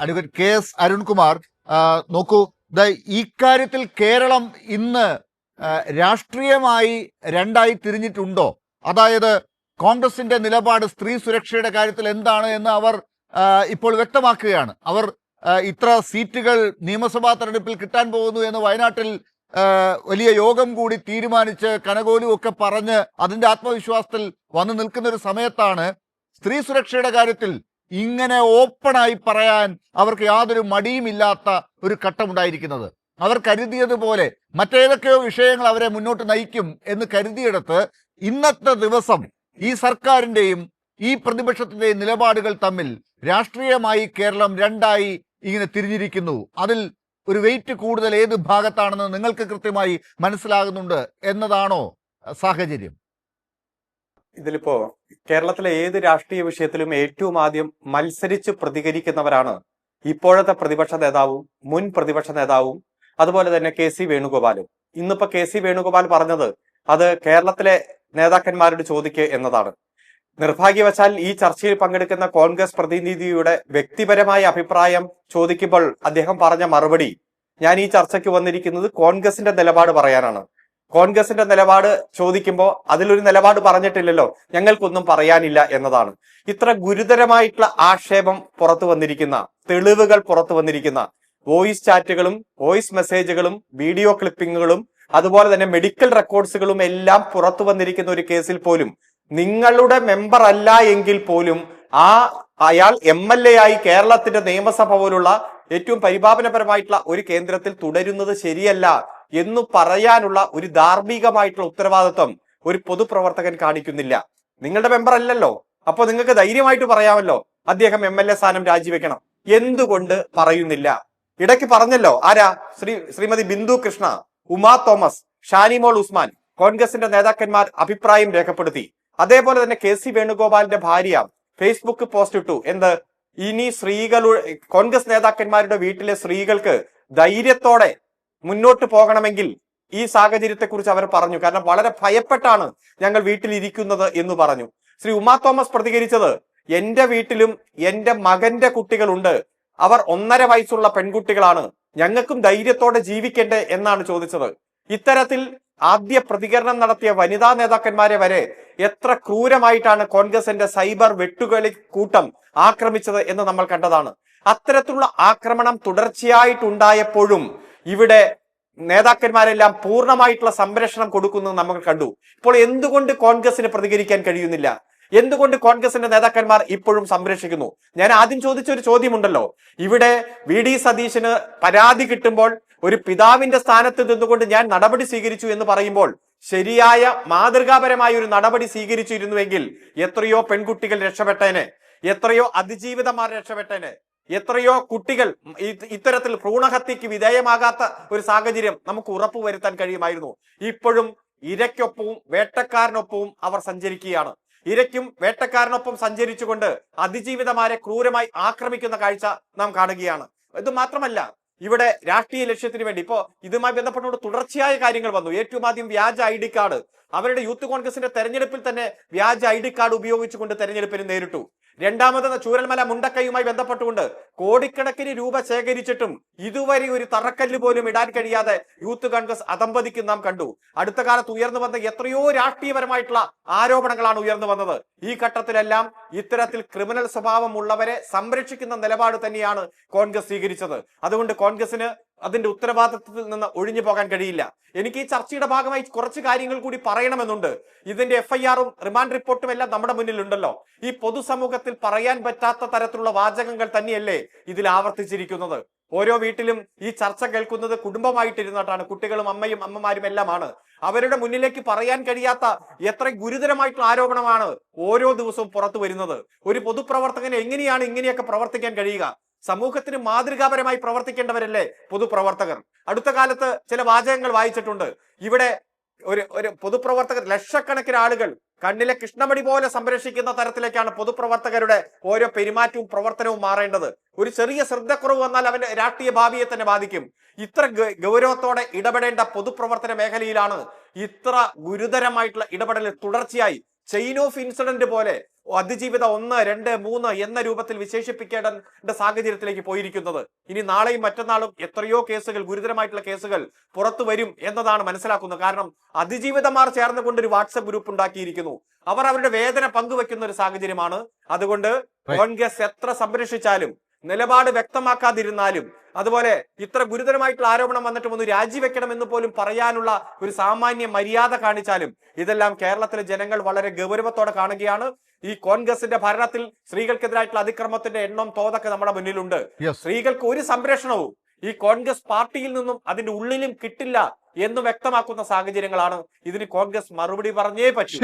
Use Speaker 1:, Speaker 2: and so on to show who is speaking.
Speaker 1: Advocate K S Arunkumar, നോക്കൂ, ഇക്കാര്യത്തിൽ കേരളം ഇന്ന് രാഷ്ട്രീയമായി രണ്ടായി തിരിഞ്ഞിട്ടുണ്ടോ? അതായത് കോൺഗ്രസിന്റെ നിലപാട് സ്ത്രീ സുരക്ഷയുടെ കാര്യത്തിൽ എന്താണ് എന്ന് അവർ ഇപ്പോൾ വ്യക്തമാക്കുകയാണ്. അവർ ഇത്ര സീറ്റുകൾ നിയമസഭാ തെരഞ്ഞെടുപ്പിൽ കിട്ടാൻ പോകുന്നു എന്ന് വയനാട്ടിൽ വലിയ യോഗം കൂടി തീരുമാനിച്ച് കനകോലും ഒക്കെ പറഞ്ഞ് അതിന്റെ ആത്മവിശ്വാസത്തിൽ വന്നു നിൽക്കുന്ന ഒരു സമയത്താണ് സ്ത്രീ സുരക്ഷയുടെ കാര്യത്തിൽ ഇങ്ങനെ ഓപ്പണായി പറയാൻ അവർക്ക് യാതൊരു മടിയുമില്ലാത്ത ഒരു ഘട്ടമുണ്ടായിരിക്കുന്നത്. അവർ കരുതിയതുപോലെ മറ്റേതൊക്കെയോ വിഷയങ്ങൾ അവരെ മുന്നോട്ട് നയിക്കും എന്ന് കരുതിയെടുത്ത് ഇന്നത്തെ ദിവസം ഈ സർക്കാരിന്റെയും ഈ പ്രതിപക്ഷത്തിന്റെയും നിലപാടുകൾ തമ്മിൽ രാഷ്ട്രീയമായി കേരളം രണ്ടായി ഇങ്ങനെ തിരിഞ്ഞിരിക്കുന്നു. അതിൽ ഒരു വെയിറ്റ് കൂടുതൽ ഏത് ഭാഗത്താണെന്ന് നിങ്ങൾക്ക് കൃത്യമായി മനസ്സിലാകുന്നുണ്ട് എന്നതാണോ സാഹചര്യം?
Speaker 2: ഇതിലിപ്പോ കേരളത്തിലെ ഏത് രാഷ്ട്രീയ വിഷയത്തിലും ഏറ്റവും ആദ്യം മത്സരിച്ച് പ്രതികരിക്കുന്നവരാണ് ഇപ്പോഴത്തെ പ്രതിപക്ഷ നേതാവും മുൻ പ്രതിപക്ഷ നേതാവും അതുപോലെ തന്നെ കെ സി വേണുഗോപാലും. ഇന്നിപ്പോ കെ സി വേണുഗോപാൽ പറഞ്ഞത് അത് കേരളത്തിലെ നേതാക്കന്മാരോട് ചോദിക്കുക എന്നതാണ്. നിർഭാഗ്യവശാൽ ഈ ചർച്ചയിൽ പങ്കെടുക്കുന്ന കോൺഗ്രസ് പ്രതിനിധിയുടെ വ്യക്തിപരമായ അഭിപ്രായം ചോദിക്കുമ്പോൾ അദ്ദേഹം പറഞ്ഞ മറുപടി, ഞാൻ ഈ ചർച്ചയ്ക്ക് വന്നിരിക്കുന്നത് കോൺഗ്രസിന്റെ നിലപാട് പറയാനാണ്. കോൺഗ്രസിന്റെ നിലപാട് ചോദിക്കുമ്പോൾ അതിലൊരു നിലപാട് പറഞ്ഞിട്ടില്ലല്ലോ, ഞങ്ങൾക്കൊന്നും പറയാനില്ല എന്നതാണ്. ഇത്ര ഗുരുതരമായിട്ടുള്ള ആക്ഷേപം പുറത്തു വന്നിരിക്കുന്ന, തെളിവുകൾ പുറത്തു വന്നിരിക്കുന്ന വോയിസ് ചാറ്റുകളും വോയിസ് മെസ്സേജുകളും വീഡിയോ ക്ലിപ്പിങ്ങുകളും അതുപോലെ തന്നെ മെഡിക്കൽ റെക്കോർഡ്സുകളും എല്ലാം പുറത്തു വന്നിരിക്കുന്ന ഒരു കേസിൽ പോലും നിങ്ങളുടെ മെമ്പർ അല്ല എങ്കിൽ പോലും അയാൾ MLA ആയി കേരളത്തിന്റെ നിയമസഭ പോലുള്ള ഏറ്റവും പരിപാലനപരമായിട്ടുള്ള ഒരു കേന്ദ്രത്തിൽ തുടരുന്നത് ശരിയല്ല എന്ന് പറയാനുള്ള ഒരു ധാർമ്മികമായിട്ടുള്ള ഉത്തരവാദിത്വം ഒരു പൊതുപ്രവർത്തകൻ കാണിക്കുന്നില്ല. നിങ്ങളുടെ മെമ്പർ അല്ലല്ലോ, അപ്പൊ നിങ്ങൾക്ക് ധൈര്യമായിട്ട് പറയാമല്ലോ അദ്ദേഹം MLA സ്ഥാനം രാജിവെക്കണം. എന്തുകൊണ്ട് പറയുന്നില്ല? ഇടയ്ക്ക് പറഞ്ഞല്ലോ, ആരാ? ശ്രീമതി ബിന്ദു കൃഷ്ണ, ഉമാ തോമസ്, ഷാനിമോൾ ഉസ്മാൻ, കോൺഗ്രസിന്റെ നേതാക്കന്മാർ അഭിപ്രായം രേഖപ്പെടുത്തി. അതേപോലെ തന്നെ കെ സി വേണുഗോപാലിന്റെ ഭാര്യ ഫേസ്ബുക്ക് പോസ്റ്റ് ഇട്ടു. എന്ത്? ഇനി കോൺഗ്രസ് നേതാക്കന്മാരുടെ വീട്ടിലെ സ്ത്രീകൾക്ക് ധൈര്യത്തോടെ മുന്നോട്ട് പോകണമെങ്കിൽ ഈ സാഹചര്യത്തെ കുറിച്ച് അവർ പറഞ്ഞു. കാരണം വളരെ ഭയപ്പെട്ടാണ് ഞങ്ങൾ വീട്ടിലിരിക്കുന്നത് എന്ന് പറഞ്ഞു. ശ്രീ ഉമാ തോമസ് പ്രതികരിച്ചത്, എന്റെ വീട്ടിലും എന്റെ മകന്റെ കുട്ടികളുണ്ട്, അവർ 1.5 വയസ്സുള്ള പെൺകുട്ടികളാണ്, ഞങ്ങൾക്കും ധൈര്യത്തോടെ ജീവിക്കണ്ടേ എന്നാണ് ചോദിച്ചത്. ഇത്തരത്തിൽ ആദ്യ പ്രതികരണം നടത്തിയ വനിതാ നേതാക്കന്മാരെ വരെ എത്ര ക്രൂരമായിട്ടാണ് കോൺഗ്രസിന്റെ സൈബർ വെട്ടുകളി കൂട്ടം ആക്രമിച്ചത് എന്ന് നമ്മൾ കണ്ടതാണ്. അത്തരത്തിലുള്ള ആക്രമണം തുടർച്ചയായിട്ടുണ്ടായപ്പോഴും ഇവിടെ നേതാക്കന്മാരെല്ലാം പൂർണ്ണമായിട്ടുള്ള സംരക്ഷണം കൊടുക്കുന്നത് നമ്മൾ കണ്ടു. ഇപ്പോൾ എന്തുകൊണ്ട് കോൺഗ്രസിന് പ്രതികരിക്കാൻ കഴിയുന്നില്ല? എന്തുകൊണ്ട് കോൺഗ്രസിന്റെ നേതാക്കന്മാർ ഇപ്പോഴും സംരക്ഷിക്കുന്നു? ഞാൻ ആദ്യം ചോദിച്ച ഒരു ചോദ്യമുണ്ടല്ലോ, ഇവിടെ VD സതീശന് പരാതി കിട്ടുമ്പോൾ ഒരു പിതാവിന്റെ സ്ഥാനത്ത് നിന്നുകൊണ്ട് ഞാൻ നടപടി സ്വീകരിച്ചു എന്ന് പറയുമ്പോൾ ശരിയായ മാതൃകാപരമായ ഒരു നടപടി സ്വീകരിച്ചിരുന്നുവെങ്കിൽ എത്രയോ പെൺകുട്ടികൾ രക്ഷപ്പെട്ടേനെ, എത്രയോ അതിജീവിതമാർ രക്ഷപ്പെട്ടേനെ, എത്രയോ കുട്ടികൾ ഇത്തരത്തിൽ ഭ്രൂണഹത്യക്ക് വിധേയമാകാത്ത ഒരു സാഹചര്യം നമുക്ക് ഉറപ്പുവരുത്താൻ കഴിയുമായിരുന്നു. ഇപ്പോഴും ഇരയ്ക്കൊപ്പവും വേട്ടക്കാരനൊപ്പവും അവർ സഞ്ചരിക്കുകയാണ്. ഇരയ്ക്കും വേട്ടക്കാരനൊപ്പം സഞ്ചരിച്ചുകൊണ്ട് അതിജീവിതമാരെ ക്രൂരമായി ആക്രമിക്കുന്ന കാഴ്ച നാം കാണുകയാണ്. ഇത് മാത്രമല്ല, ഇവിടെ രാഷ്ട്രീയ ലക്ഷ്യത്തിന് വേണ്ടി ഇപ്പോ ഇതുമായി ബന്ധപ്പെട്ടുകൊണ്ട് തുടർച്ചയായ കാര്യങ്ങൾ വന്നു. ഏറ്റവും ആദ്യം വ്യാജ ID കാർഡ്. അവരുടെ യൂത്ത് കോൺഗ്രസിന്റെ തെരഞ്ഞെടുപ്പിൽ തന്നെ വ്യാജ ID കാർഡ് ഉപയോഗിച്ചുകൊണ്ട് തെരഞ്ഞെടുപ്പിന് നേരിട്ടു. രണ്ടാമത് ചൂരൽമല മുണ്ടക്കയുമായി ബന്ധപ്പെട്ടുകൊണ്ട് കോടിക്കണക്കിന് രൂപ ശേഖരിച്ചിട്ടും ഇതുവരെ ഒരു തറക്കല്ല് പോലും ഇടാൻ കഴിയാതെ യൂത്ത് കോൺഗ്രസ് അധംപതിക്കും നാം കണ്ടു. അടുത്ത കാലത്ത് ഉയർന്നു വന്ന എത്രയോ രാഷ്ട്രീയപരമായിട്ടുള്ള ആരോപണങ്ങളാണ് ഉയർന്നു വന്നത്. ഈ ഘട്ടത്തിലെല്ലാം ഇത്തരത്തിൽ ക്രിമിനൽ സ്വഭാവമുള്ളവരെ സംരക്ഷിക്കുന്ന നിലപാട് തന്നെയാണ് കോൺഗ്രസ് സ്വീകരിച്ചത്. അതുകൊണ്ട് കോൺഗ്രസിന് അതിന്റെ ഉത്തരവാദിത്വത്തിൽ നിന്ന് ഒഴിഞ്ഞു പോകാൻ കഴിയില്ല. എനിക്ക് ഈ ചർച്ചയുടെ ഭാഗമായി കുറച്ച് കാര്യങ്ങൾ കൂടി പറയണമെന്നുണ്ട്. ഇതിന്റെ FIR-ഉം റിമാൻഡ് റിപ്പോർട്ടും എല്ലാം നമ്മുടെ മുന്നിലുണ്ടല്ലോ. ഈ പൊതുസമൂഹത്തിൽ പറയാൻ പറ്റാത്ത തരത്തിലുള്ള വാചകങ്ങൾ തന്നെയല്ലേ ഇതിൽ ആവർത്തിച്ചിരിക്കുന്നത്. ഓരോ വീട്ടിലും ഈ ചർച്ച കേൾക്കുന്നത് കുടുംബമായിട്ടിരുന്നിട്ടാണ്, കുട്ടികളും അമ്മയും അമ്മമാരും എല്ലാമാണ്. അവരുടെ മുന്നിലേക്ക് പറയാൻ കഴിയാത്ത എത്ര ഗുരുതരമായിട്ടുള്ള ആരോപണമാണ് ഓരോ ദിവസവും പുറത്തു വരുന്നത്. ഒരു പൊതുപ്രവർത്തകന് എങ്ങനെയാണ് ഇങ്ങനെയൊക്കെ പ്രവർത്തിക്കാൻ കഴിയുക? സമൂഹത്തിന് മാതൃകാപരമായി പ്രവർത്തിക്കേണ്ടവരല്ലേ പൊതുപ്രവർത്തകർ? അടുത്ത കാലത്ത് ചില വാചകങ്ങൾ വായിച്ചിട്ടുണ്ട്. ഇവിടെ ഒരു പൊതുപ്രവർത്തകർ, ലക്ഷക്കണക്കിന് ആളുകൾ കണ്ണിലെ കൃഷ്ണമണി പോലെ സംരക്ഷിക്കുന്ന തരത്തിലേക്കാണ് പൊതുപ്രവർത്തകരുടെ ഓരോ പെരുമാറ്റവും പ്രവർത്തനവും മാറേണ്ടത്. ഒരു ചെറിയ ശ്രദ്ധക്കുറവ് വന്നാൽ അവന്റെ രാഷ്ട്രീയ ഭാവിയെ തന്നെ ബാധിക്കും. ഇത്ര ഗൗരവത്തോടെ ഇടപെടേണ്ട പൊതുപ്രവർത്തന മേഖലയിലാണ് ഇത്ര ഗുരുതരമായിട്ടുള്ള ഇടപെടൽ തുടർച്ചയായി ചെയിൻ ഓഫ് ഇൻസിഡന്റ് പോലെ അതിജീവിത 1, 2, 3 എന്ന രൂപത്തിൽ വിശേഷിപ്പിക്കേണ്ട സാഹചര്യത്തിലേക്ക് പോയിരിക്കുന്നത്. ഇനി നാളെയും മറ്റന്നാളും എത്രയോ കേസുകൾ, ഗുരുതരമായിട്ടുള്ള കേസുകൾ പുറത്തു വരും എന്നതാണ് മനസ്സിലാക്കുന്നത്. കാരണം അതിജീവിതമാർ ചേർന്നുകൊണ്ട് ഒരു വാട്സപ്പ് ഗ്രൂപ്പ് ഉണ്ടാക്കിയിരിക്കുന്നു. അവർ അവരുടെ വേദന പങ്കുവെക്കുന്ന ഒരു സാഹചര്യമാണ്. അതുകൊണ്ട് കോൺഗ്രസ് എത്ര സംരക്ഷിച്ചാലും, നിലപാട് വ്യക്തമാക്കാതിരുന്നാലും, അതുപോലെ ഇത്ര ഗുരുതരമായിട്ടുള്ള ആരോപണം വന്നിട്ടും ഒന്ന് രാജിവെക്കണം എന്ന് പോലും പറയാനുള്ള ഒരു സാമാന്യ മര്യാദ കാണിച്ചാലും ഇതെല്ലാം കേരളത്തിലെ ജനങ്ങൾ വളരെ ഗൗരവത്തോടെ കാണുകയാണ്. ഈ കോൺഗ്രസിന്റെ ഭരണത്തിൽ സ്ത്രീകൾക്കെതിരായിട്ടുള്ള അതിക്രമത്തിന്റെ എണ്ണം, തോതൊക്കെ നമ്മുടെ മുന്നിലുണ്ട്. സ്ത്രീകൾക്ക് ഒരു സംരക്ഷണവും ഈ കോൺഗ്രസ് പാർട്ടിയിൽ നിന്നും അതിന്റെ ഉള്ളിലും കിട്ടില്ല എന്ന് വ്യക്തമാക്കുന്ന സാഹചര്യങ്ങളാണ്. ഇതിന് കോൺഗ്രസ് മറുപടി പറഞ്ഞേ പറ്റൂ.